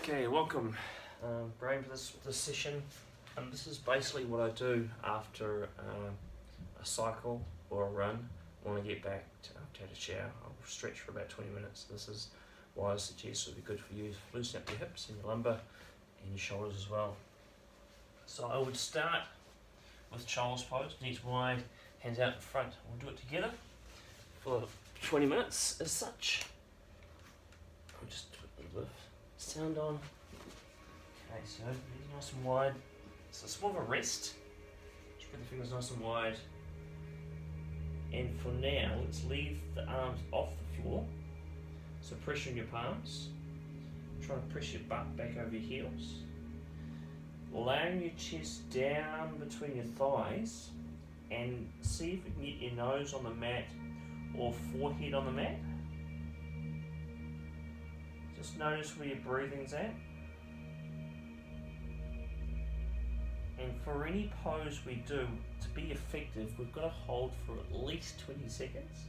Okay, welcome, Brian, for this session. And this is basically what I do after a cycle or a run. I want to get back after I had a shower. I'll stretch for about 20 minutes. This is why I suggest it would be good for you to loosen up your hips and your lumbar and your shoulders as well. So I would start with child's pose, knees wide, hands out in front. We'll do it together for 20 minutes as such. I'll just put a little bit of sound on. Okay, so knees nice and wide. So it's more of a rest. Spread the fingers nice and wide. And for now, let's leave the arms off the floor. So pressure in your palms. Try to press your butt back over your heels. Laying your chest down between your thighs and see if you can get your nose on the mat or forehead on the mat. Just notice where your breathing's at. And for any pose we do, to be effective, we've got to hold for at least 20 seconds.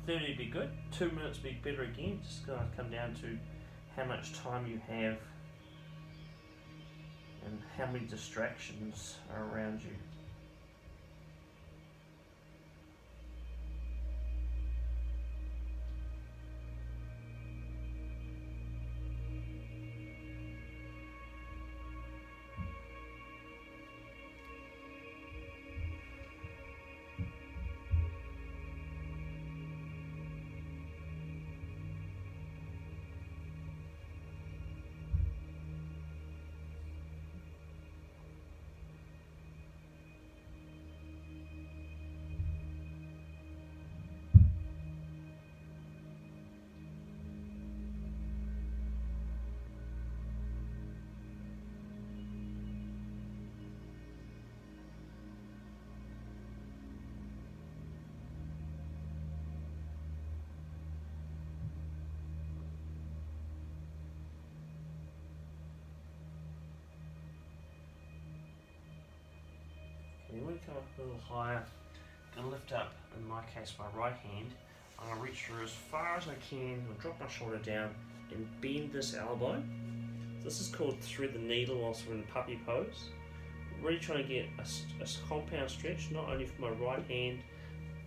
30 would be good, 2 minutes would be better again. Just going to come down to how much time you have and how many distractions are around you. And when you come up a little higher, I'm going to lift up, in my case, my right hand. I'm going to reach through as far as I can, I'll drop my shoulder down and bend this elbow. This is called thread the needle whilst we're in puppy pose. Really trying to get a compound stretch, not only from my right hand,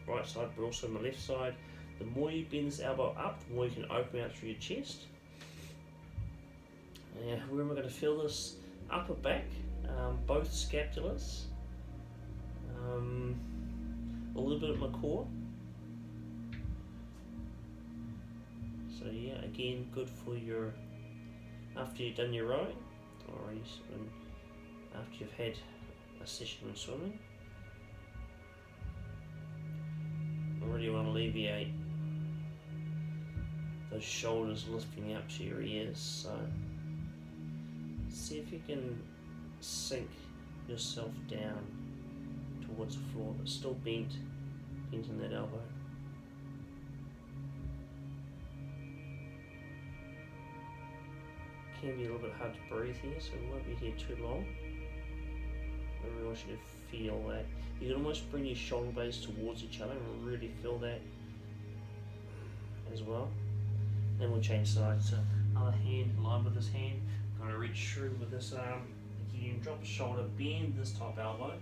right side, but also my left side. The more you bend this elbow up, the more you can open out through your chest. Now, where am I going to feel this? Upper back, both scapulars. A little bit at my core. So yeah, again, good for your, after you've done your rowing, or after you've had a session of swimming. I really want to alleviate those shoulders lifting up to your ears, so see if you can sink yourself down towards the floor, but still bent in that elbow. Can be a little bit hard to breathe here, so we won't be here too long. I really want you to feel that. You can almost bring your shoulder blades towards each other and really feel that as well. Then we'll change sides. So other hand, in line with this hand. I'm going to reach through with this arm. Again, drop the shoulder, bend this top elbow.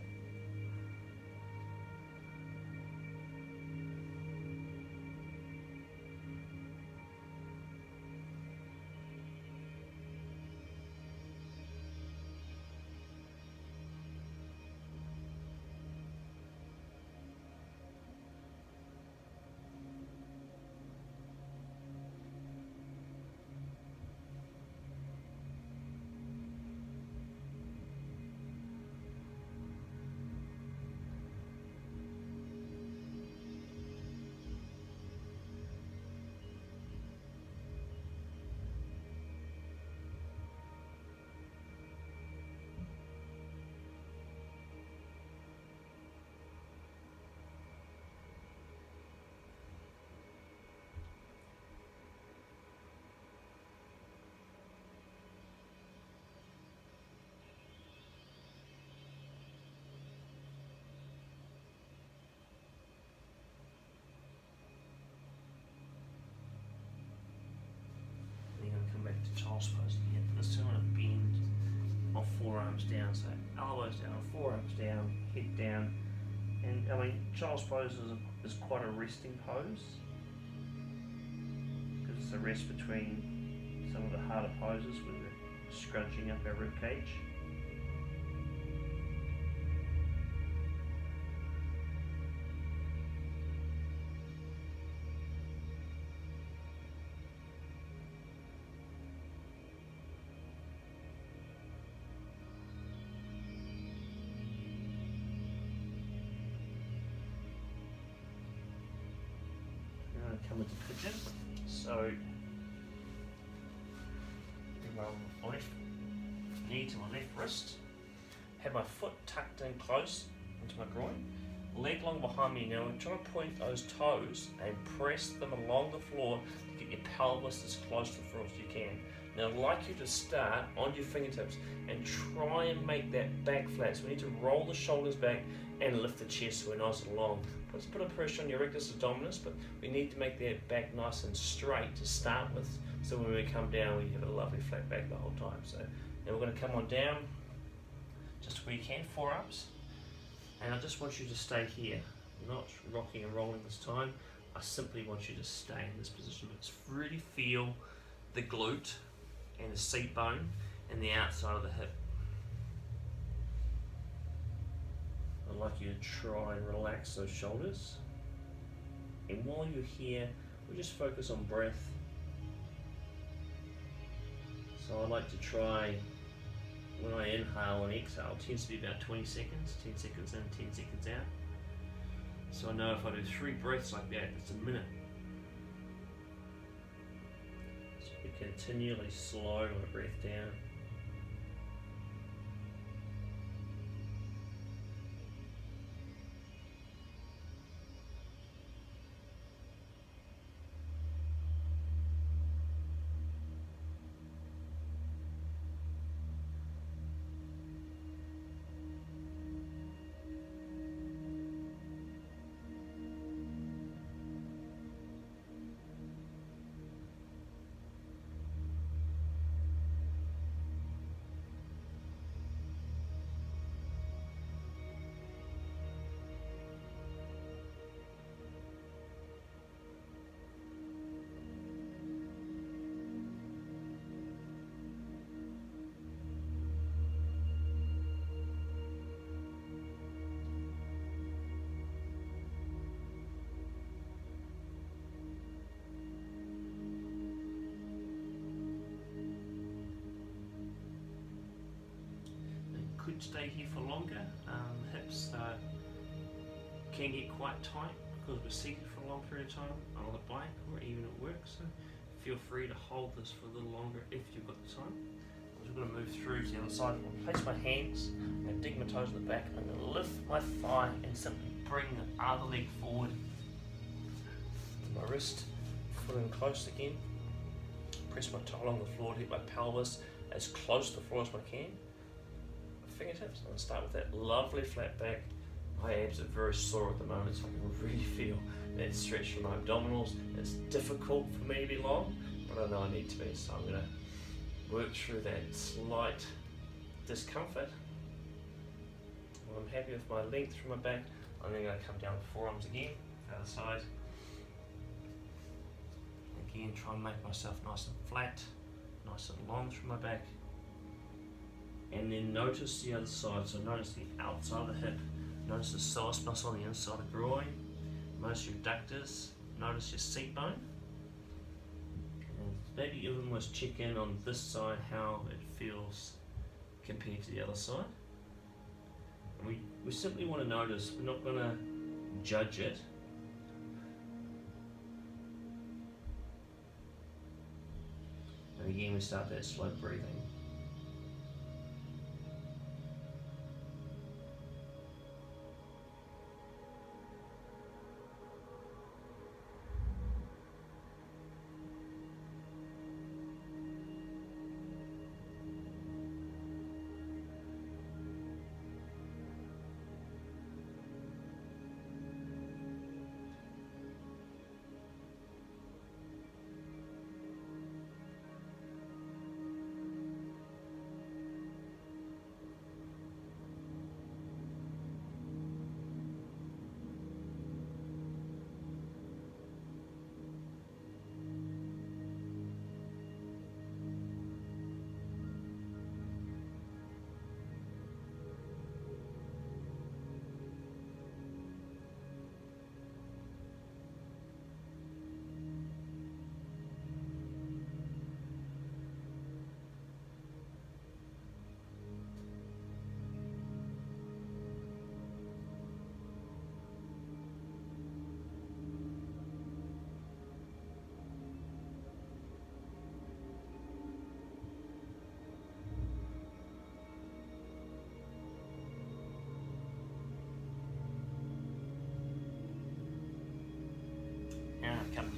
back to child's pose again. This time I'm going to bend my forearms down, so elbows down, forearms down, head down. And I mean, child's pose is quite a resting pose because it's a rest between some of the harder poses when we're scrunching up our rib cage. Come into pigeon, so bring my left knee to my left wrist, have my foot tucked in close into my groin, leg long behind me. Now I'm trying to point those toes and press them along the floor to get your pelvis as close to the floor as you can. Now I'd like you to start on your fingertips and try and make that back flat. So we need to roll the shoulders back and lift the chest so we're nice and long. Put a bit of pressure on your rectus abdominis, but we need to make that back nice and straight to start with, so when we come down we have a lovely flat back the whole time. So now we're going to come on down just where you can, forearms, and I just want you to stay here, not rocking and rolling this time. I simply want you to stay in this position. Let's really feel the glute and the seat bone and the outside of the hip. I'd like you to try and relax those shoulders. And while you're here, we just focus on breath. So I like to try, when I inhale and exhale, it tends to be about 20 seconds, 10 seconds in, 10 seconds out. So I know if I do 3 breaths like that, it's a minute. So we continually slow my breath down. Could stay here for longer. Hips can get quite tight because we're seated for a long period of time on the bike or even at work, so feel free to hold this for a little longer if you've got the time. I'm just going to move through to the other side. I'm going to place my hands, I'm going to dig my toes in the back, I'm going to lift my thigh and simply bring the other leg forward. My wrist, foot in close again. Press my toe along the floor to get my pelvis as close to the floor as I can. Fingertips. I'm going to start with that lovely flat back. My abs are very sore at the moment, so I can really feel that stretch from my abdominals. It's difficult for me to be long, but I know I need to be, so I'm going to work through that slight discomfort. When I'm happy with my length from my back, I'm then going to come down with forearms again, the other side. Again, try and make myself nice and flat, nice and long from my back. And then notice the other side, so notice the outside of the hip, notice the psoas muscle on the inside of the groin, notice your adductors, notice your seat bone. And maybe you almost check in on this side how it feels compared to the other side. And we simply want to notice, we're not going to judge it. And again we start that slow breathing.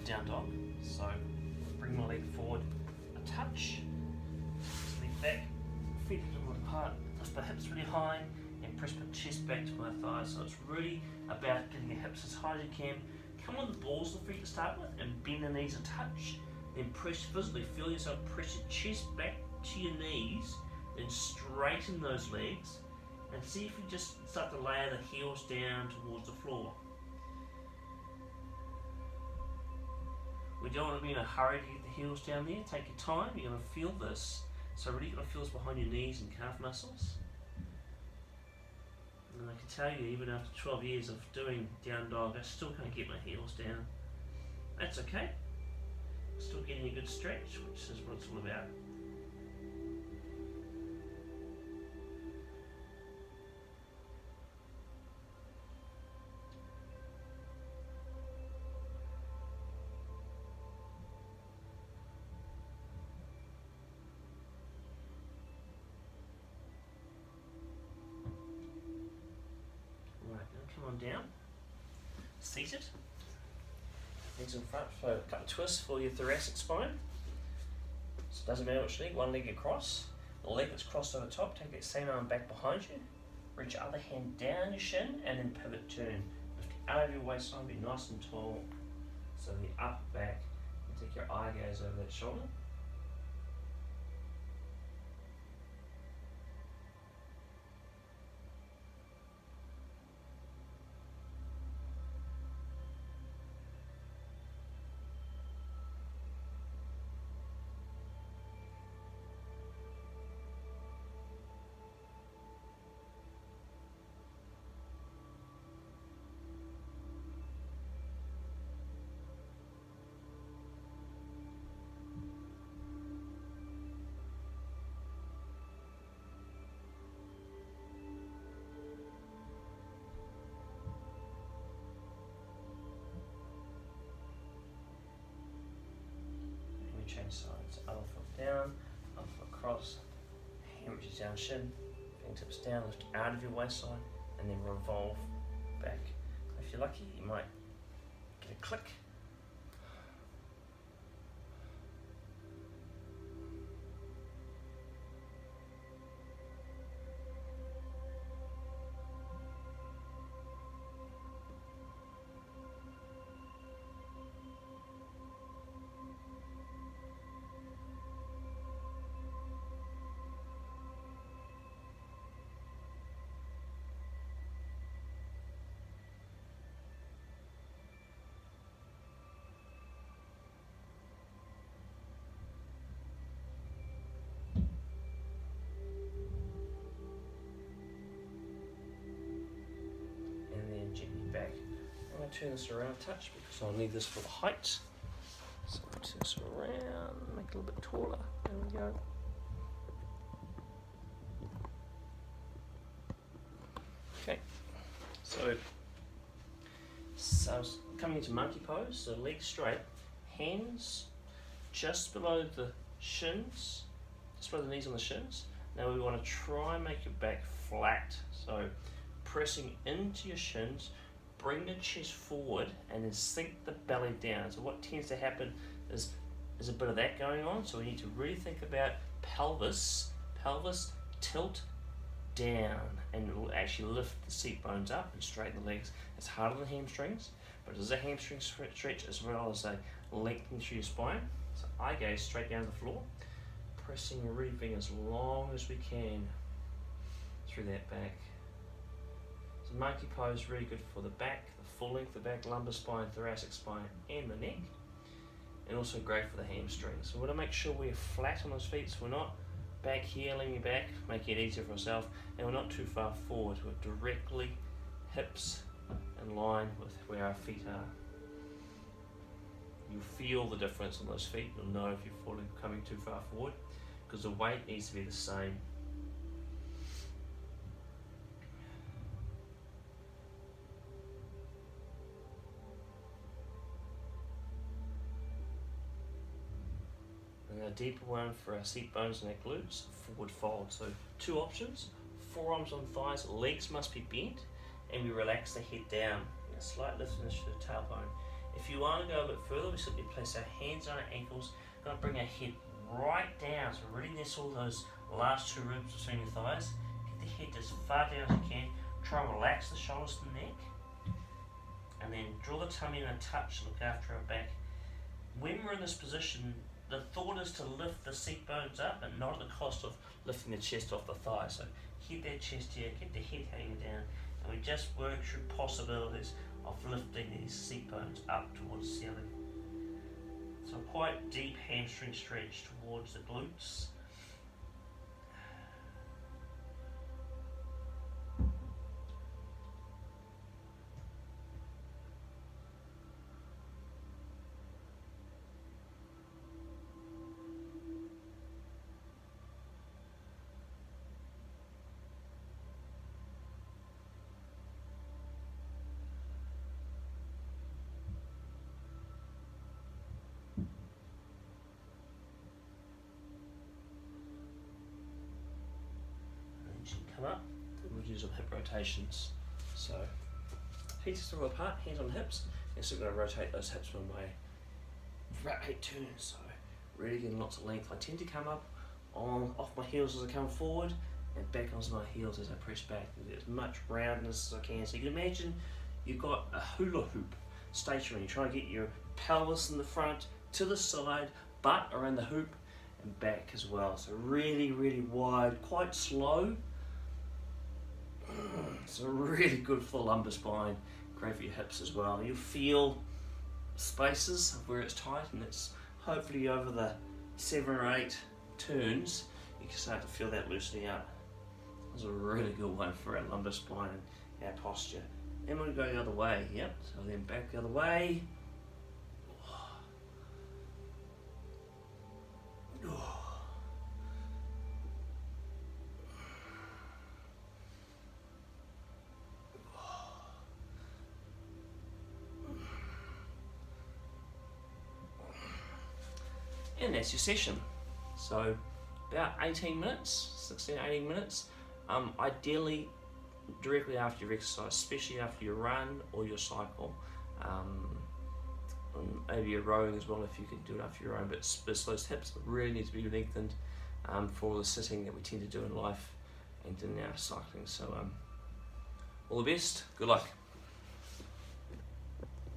down dog. So bring my leg forward a touch, leg back, feet a little apart, lift the hips really high, and press my chest back to my thighs. So it's really about getting your hips as high as you can. Come on the balls of the feet to start with, and bend the knees a touch. Then press physically, feel yourself press your chest back to your knees, then straighten those legs, and see if you just start to layer the heels down towards the floor. We don't want to be in a hurry to get the heels down there. Take your time, you're going to feel this. So really you're going to feel this behind your knees and calf muscles. And I can tell you, even after 12 years of doing down dog, I still can't get my heels down. That's okay. Still getting a good stretch, which is what it's all about. Right, now come on down. Seated. Legs in front, so a couple of twists for your thoracic spine. So it doesn't matter which leg, one leg across. The leg that's crossed over top, take that same arm back behind you. Reach your other hand down your shin and then pivot turn. Lift out of your waistline, be nice and tall. So the upper back, and take your eye gaze over that shoulder. Change sides, other foot down, other foot across, hand reaches down shin, fingertips down, lift out of your waistline, and then revolve back. If you're lucky, you might get a click. Back. I'm going to turn this around a touch because I'll need this for the height. So I'll turn this around, make it a little bit taller. There we go. Okay, so coming into monkey pose, so legs straight, hands just below the shins, just below the knees on the shins. Now we want to try and make your back flat, so pressing into your shins, bring the chest forward and then sink the belly down. So what tends to happen is a bit of that going on, so we need to really think about pelvis tilt down, and it will actually lift the seat bones up and straighten the legs. It's harder than hamstrings, but it is a hamstring stretch as well as a lengthening through your spine. So eye gaze straight down to the floor, pressing and really being as long as we can through that back. So monkey pose, really good for the back, the full length of the back, lumbar spine, thoracic spine, and the neck, and also great for the hamstrings. So we want to make sure we're flat on those feet, so we're not back here, leaning back, making it easier for ourselves, and we're not too far forward. We're directly hips in line with where our feet are. You'll feel the difference on those feet. You'll know if you're coming too far forward, because the weight needs to be the same. And a deeper one for our seat bones and our glutes, forward fold. So two options, forearms on thighs, legs must be bent, and we relax the head down. A slight lift into the tailbone. If you want to go a bit further, we simply place our hands on our ankles, going to bring our head right down, so really nestle those last two ribs between your thighs. Get the head as far down as you can. Try and relax the shoulders and neck, and then draw the tummy in a touch to look after our back. When we're in this position, the thought is to lift the seat bones up and not at the cost of lifting the chest off the thigh. So keep that chest here, keep the head hanging down, and we just work through possibilities of lifting these seat bones up towards the ceiling. So quite deep hamstring stretch towards the glutes. Come up, then we'll use some hip rotations. So, feet are still apart, hands on hips, and so we're going to rotate those hips one way for about 8 turns. So, really getting lots of length. I tend to come up off my heels as I come forward, and back onto my heels as I press back. And get as much roundness as I can. So you can imagine you've got a hula hoop stationary. You're trying to get your pelvis in the front, to the side, butt around the hoop, and back as well. So really, really wide, quite slow. So really good for the lumbar spine, great for your hips as well. You'll feel spaces where it's tight, and it's hopefully over the 7 or 8 turns you can start to feel that loosening up. It's a really good one for our lumbar spine and our posture. And we'll go the other way, yep, so then back the other way. And that's your session. So about 18 minutes, 16, 18 minutes. Ideally directly after your exercise, especially after your run or your cycle. And maybe you're rowing as well if you can do it after your run, but those hips really need to be lengthened for all the sitting that we tend to do in life and in our cycling. So all the best, good luck.